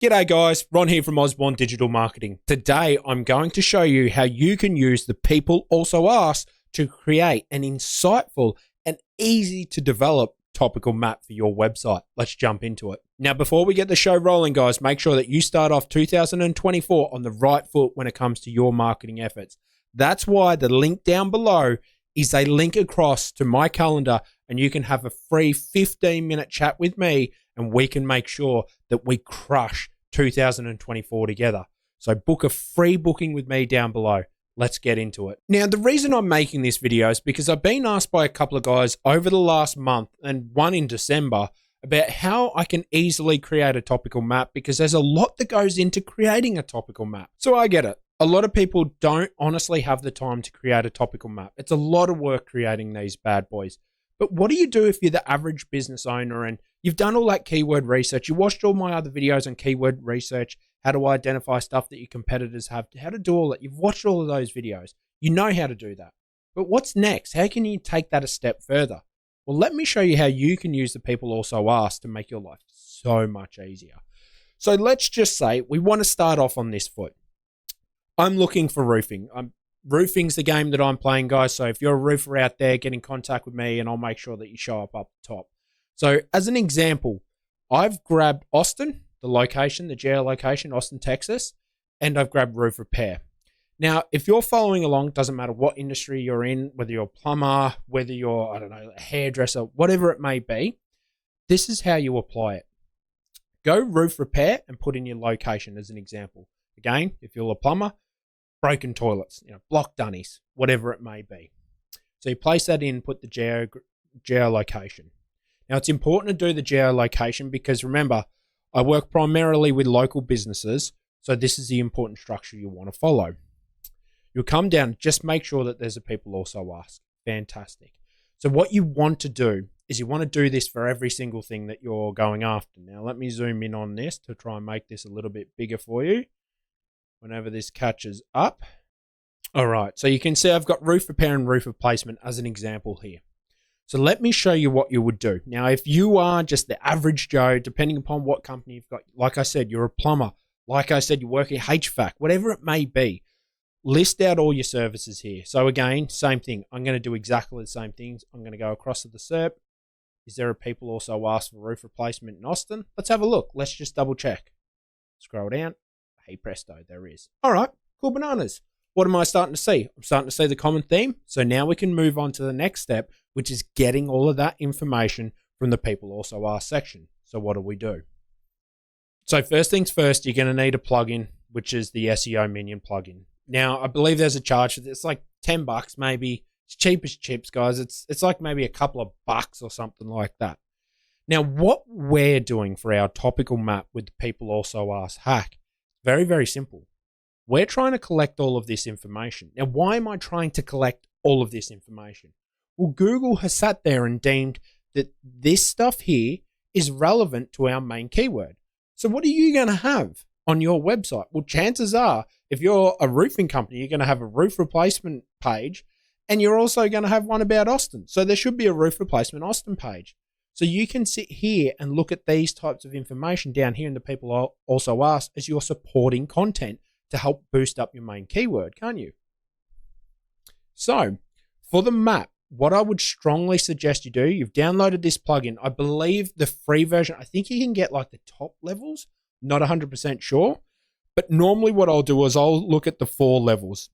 G'day guys, Ron here from Osborne Digital Marketing. Today I'm going to show you how you can use the People Also Ask to create an insightful and easy to develop topical map for your website. Let's jump into it. Now before we get the show rolling guys, make sure that you start off 2024 on the right foot when it comes to your marketing efforts. That's why the link down below is a link across to my calendar and you can have a free 15-minute chat with me and we can make sure that we crush 2024 together. So book a free booking with me down below. Let's get into it. Now, the reason I'm making this video is because I've been asked by a couple of guys over the last month and one in December about how I can easily create a topical map because there's a lot that goes into creating a topical map. So I get it. A lot of people don't honestly have the time to create a topical map. It's a lot of work creating these bad boys. But what do you do if you're the average business owner and you've done all that keyword research, you watched all my other videos on keyword research, how to identify stuff that your competitors have, how to do all that. You've watched all of those videos. You know how to do that. But what's next? How can you take that a step further? Well, let me show you how you can use the People Also Ask to make your life so much easier. So let's just say we want to start off on this foot. I'm looking for roofing. Roofing's the game that I'm playing, guys. So if you're a roofer out there, get in contact with me and I'll make sure that you show up the top. So as an example, I've grabbed Austin, the location, the geolocation, Austin, Texas, and I've grabbed roof repair. Now, if you're following along, doesn't matter what industry you're in, whether you're a plumber, whether you're, I don't know, a hairdresser, whatever it may be, this is how you apply it. Go roof repair and put in your location as an example. Again, if you're a plumber, broken toilets, block dunnies, whatever it may be. So you place that in, put the geolocation. Now it's important to do the geolocation because remember, I work primarily with local businesses, so this is the important structure you want to follow. You'll come down, just make sure that there's a People Also Ask. Fantastic. So what you want to do is you want to do this for every single thing that you're going after. Now let me zoom in on this to try and make this a little bit bigger for you. Whenever this catches up. All right, so you can see I've got roof repair and roof replacement as an example here. So let me show you what you would do. Now, if you are just the average Joe, depending upon what company you've got, like I said, you're a plumber, like I said, you work in HVAC, whatever it may be, list out all your services here. So again, same thing. I'm going to do exactly the same things. I'm going to go across to the SERP. Is there a People Also Ask for roof replacement in Austin? Let's have a look. Let's just double check. Scroll down. Hey presto, there is. All right, cool bananas. What am I starting to see? I'm starting to see the common theme. So now we can move on to the next step, which is getting all of that information from the People Also Ask section. So what do? So first things first, you're going to need a plugin, which is the SEO Minion plugin. Now, I believe there's a charge for this. It's like $10 maybe. It's cheap as chips, guys. It's like maybe a couple of bucks or something like that. Now, what we're doing for our topical map with the People Also Ask hack, very, very simple. We're trying to collect all of this information. Now, why am I trying to collect all of this information? Well, Google has sat there and deemed that this stuff here is relevant to our main keyword. So what are you going to have on your website? Well, chances are, if you're a roofing company, you're going to have a roof replacement page, and you're also going to have one about Austin. So there should be a roof replacement Austin page. So you can sit here and look at these types of information down here in the People Also Ask as your supporting content to help boost up your main keyword, can't you? So for the map, what I would strongly suggest you do, you've downloaded this plugin. I believe the free version, I think you can get like the top levels, not 100% sure. But normally what I'll do is I'll look at the 4 levels.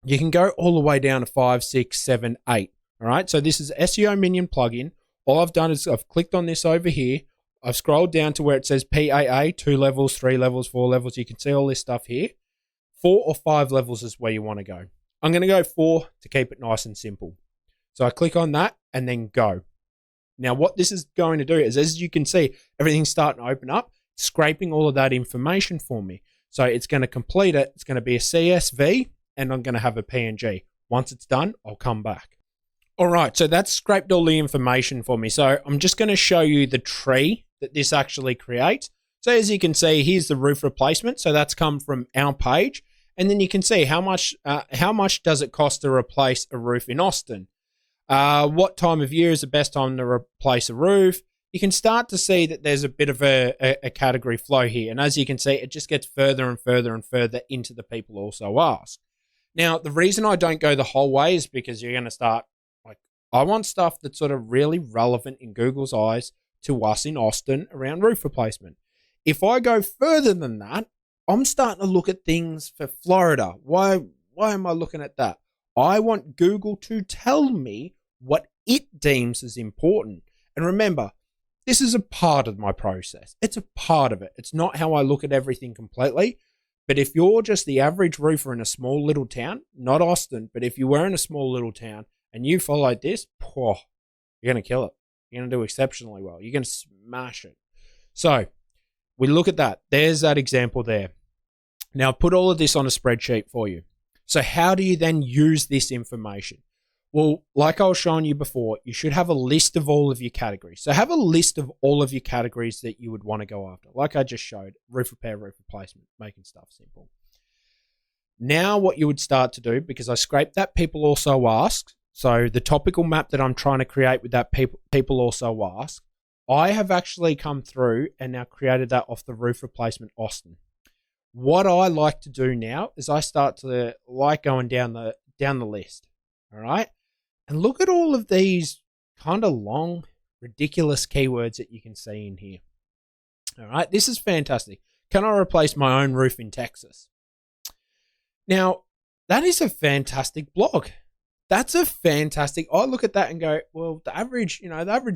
You can go all the way down to 5, 6, 7, 8. All right, so this is SEO Minion plugin. All I've done is I've clicked on this over here. I've scrolled down to where it says PAA, 2 levels, 3 levels, 4 levels. You can see all this stuff here. 4 or 5 levels is where you want to go. I'm going to go 4 to keep it nice and simple. So I click on that and then go. Now what this is going to do is, as you can see, everything's starting to open up, scraping all of that information for me. So it's going to complete it. It's going to be a CSV and I'm going to have a PNG. Once it's done, I'll come back. All right, so that's scraped all the information for me. So I'm just going to show you the tree that this actually creates. So as you can see, here's the roof replacement. So that's come from our page. And then you can see how much does it cost to replace a roof in Austin? What time of year is the best time to replace a roof? you can start to see that there's a bit of a category flow here. And as you can see, it just gets further and further and further into the people also ask. Now, the reason I don't go the whole way is because you're going to start, like, I want stuff that's sort of really relevant in Google's eyes to us in Austin around roof replacement. If I go further than that, I'm starting to look at things for Florida. Why am I looking at that? I want Google to tell me what it deems as important. And remember, this is a part of my process. It's a part of it. It's not how I look at everything completely. But if you're just the average roofer in a small little town, not Austin, but if you were in a small little town and you followed this, you're going to kill it. You're going to do exceptionally well. You're going to smash it. So we look at that. There's that example there. Now, put all of this on a spreadsheet for you. So how do you then use this information? Well, like I was showing you before, you should have a list of all of your categories. So have a list of all of your categories that you would want to go after. Like I just showed, roof repair, roof replacement, making stuff simple. Now what you would start to do, because I scraped that people also ask, so the topical map that I'm trying to create with that people also ask, I have actually come through and now created that off the roof replacement Austin. What I like to do now is I start to like going down the list, all right? And look at all of these kind of long, ridiculous keywords that you can see in here. All right, this is fantastic. Can I replace my own roof in Texas? Now, that is a fantastic blog. That's a fantastic, I look at that and go, well, the average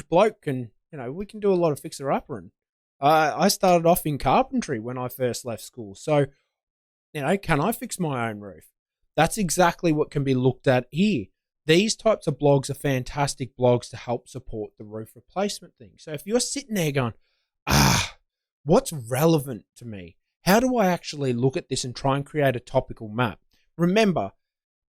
bloke can, we can do a lot of fixer-upper. And I started off in carpentry when I first left school. So, can I fix my own roof? That's exactly what can be looked at here. These types of blogs are fantastic blogs to help support the roof replacement thing. So if you're sitting there going, what's relevant to me? How do I actually look at this and try and create a topical map? Remember,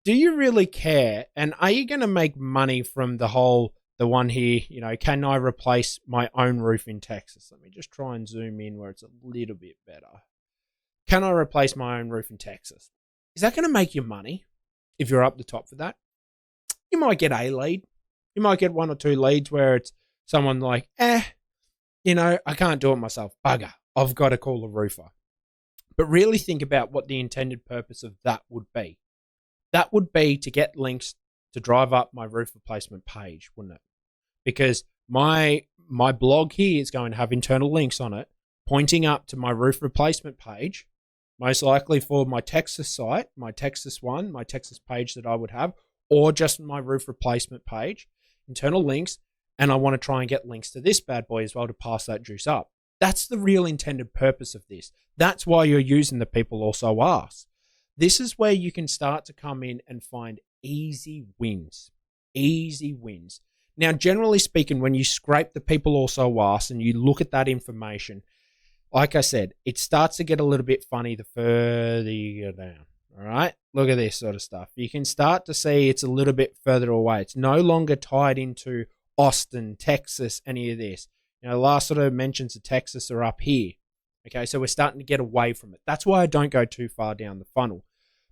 do you really care? And are you going to make money from the one here, can I replace my own roof in Texas? Let me just try and zoom in where it's a little bit better. Can I replace my own roof in Texas? Is that going to make you money if you're up the top for that? You might get a lead. You might get one or two leads where it's someone like, I can't do it myself. Bugger. I've got to call a roofer. But really think about what the intended purpose of that would be. That would be to get links to drive up my roof replacement page, wouldn't it? Because my blog here is going to have internal links on it pointing up to my roof replacement page, most likely for my Texas site, my Texas page that I would have, or just my roof replacement page, internal links, and I want to try and get links to this bad boy as well to pass that juice up. That's the real intended purpose of this. That's why you're using the people also ask. This is where you can start to come in and find easy wins. Easy wins. Now, generally speaking, when you scrape the people also ask and you look at that information, like I said, it starts to get a little bit funny the further you go down. All right, look at this sort of stuff. You can start to see it's a little bit further away. It's no longer tied into Austin, Texas, any of this. The last sort of mentions of Texas are up here. Okay, so we're starting to get away from it. That's why I don't go too far down the funnel.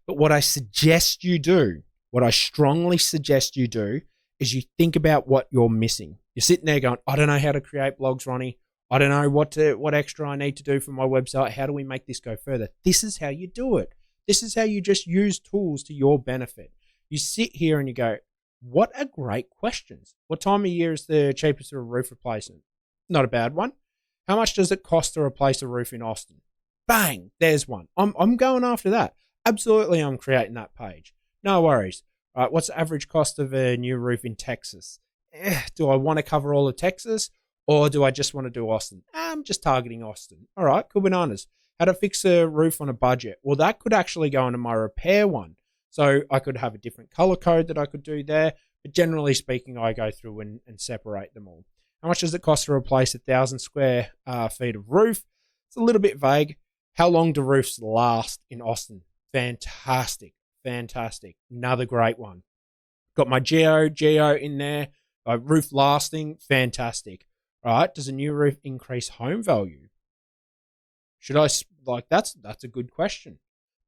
But what I suggest you do, what I strongly suggest you do, is you think about what you're missing. You're sitting there going, I don't know how to create blogs, Ronnie. I don't know what extra I need to do for my website. How do we make this go further? This is how you do it. This is how you just use tools to your benefit. You sit here and you go, what are great questions? What time of year is the cheapest for a roof replacement? Not a bad one. How much does it cost to replace a roof in Austin? Bang, there's one. I'm going after that. Absolutely, I'm creating that page. No worries. All right, what's the average cost of a new roof in Texas? Do I want to cover all of Texas or do I just want to do Austin? I'm just targeting Austin. All right, cool bananas. How to fix a roof on a budget? Well, that could actually go into my repair one. So I could have a different color code that I could do there. But generally speaking, I go through and separate them all. How much does it cost to replace 1,000 square feet of roof? It's a little bit vague. How long do roofs last in Austin? Fantastic. Fantastic. Another great one. Got my geo in there. Roof lasting. Fantastic. All right. Does a new roof increase home value? Should I, that's a good question.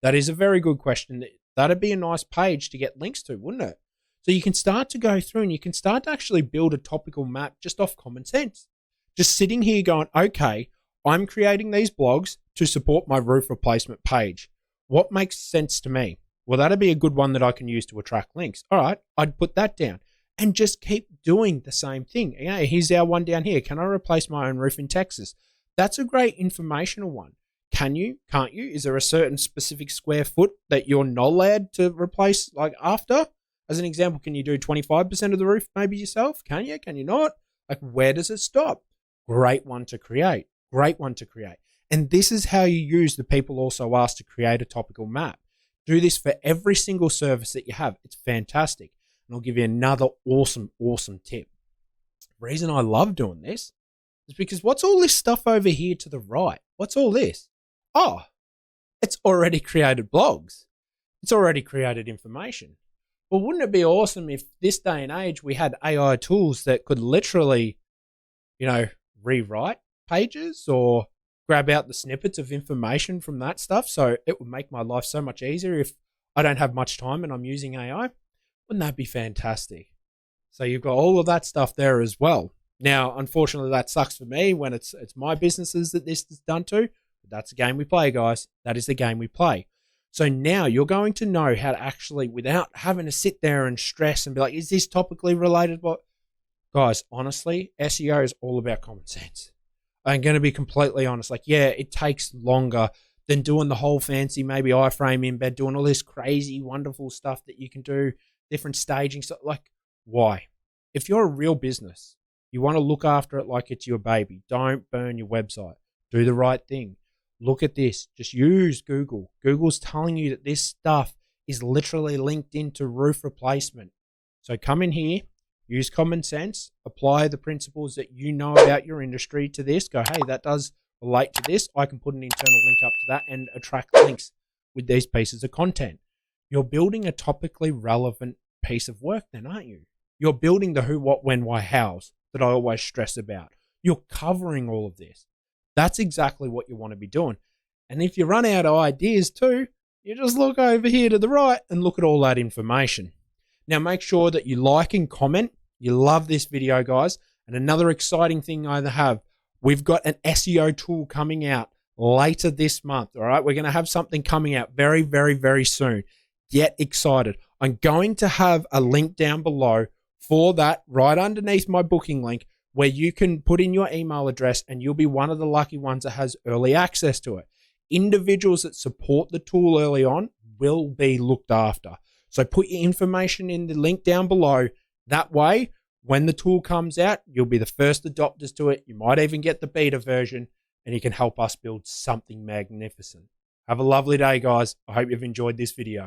That is a very good question. That'd be a nice page to get links to, wouldn't it? So you can start to go through and you can start to actually build a topical map just off common sense. Just sitting here going, okay, I'm creating these blogs to support my roof replacement page. What makes sense to me? Well, that'd be a good one that I can use to attract links. All right, I'd put that down and just keep doing the same thing. Yeah, here's our one down here. Can I replace my own roof in Texas? That's a great informational one. Can you? Can't you? Is there a certain specific square foot that you're not allowed to replace like after? As an example, can you do 25% of the roof maybe yourself? Can you? Can you not? Like, where does it stop? Great one to create. Great one to create. And this is how you use the people also ask to create a topical map. Do this for every single service that you have. It's fantastic. And I'll give you another awesome tip. The reason I love doing this is because what's all this stuff over here to the right? What's all this? Oh, it's already created blogs. It's already created information. Well, wouldn't it be awesome if this day and age we had AI tools that could literally, rewrite pages or grab out the snippets of information from that stuff? So it would make my life so much easier if I don't have much time and I'm using AI. Wouldn't that be fantastic? So you've got all of that stuff there as well. Now, unfortunately, that sucks for me when it's my businesses that this is done to. But that's the game we play, guys. That is the game we play. So now you're going to know how to actually, without having to sit there and stress and be like, is this topically related? But guys, honestly, SEO is all about common sense. I'm going to be completely honest. Like, yeah, it takes longer than doing the whole fancy, maybe iframe embed, doing all this crazy, wonderful stuff that you can do, different staging. So, like, why? If you're a real business, you want to look after it like it's your baby. Don't burn your website. Do the right thing. Look at this. Just use Google. Google's telling you that this stuff is literally linked into roof replacement. So come in here, use common sense, apply the principles that you know about your industry to this. Go, hey, that does relate to this. I can put an internal link up to that and attract links with these pieces of content. You're building a topically relevant piece of work then, aren't you? You're building the who, what, when, why, hows that I always stress about. You're covering all of this. That's exactly what you want to be doing. And if you run out of ideas too, you just look over here to the right and look at all that information. Now make sure that you like and comment. You love this video, guys. And another exciting thing I have, we've got an SEO tool coming out later this month. All right, we're going to have something coming out very, very, very soon. Get excited. I'm going to have a link down below for that right underneath my booking link, where you can put in your email address and you'll be one of the lucky ones that has early access to it. Individuals that support the tool early on will be looked after. So put your information in the link down below. That way, when the tool comes out, you'll be the first adopters to it. You might even get the beta version and you can help us build something magnificent. Have a lovely day, guys. I hope you've enjoyed this video.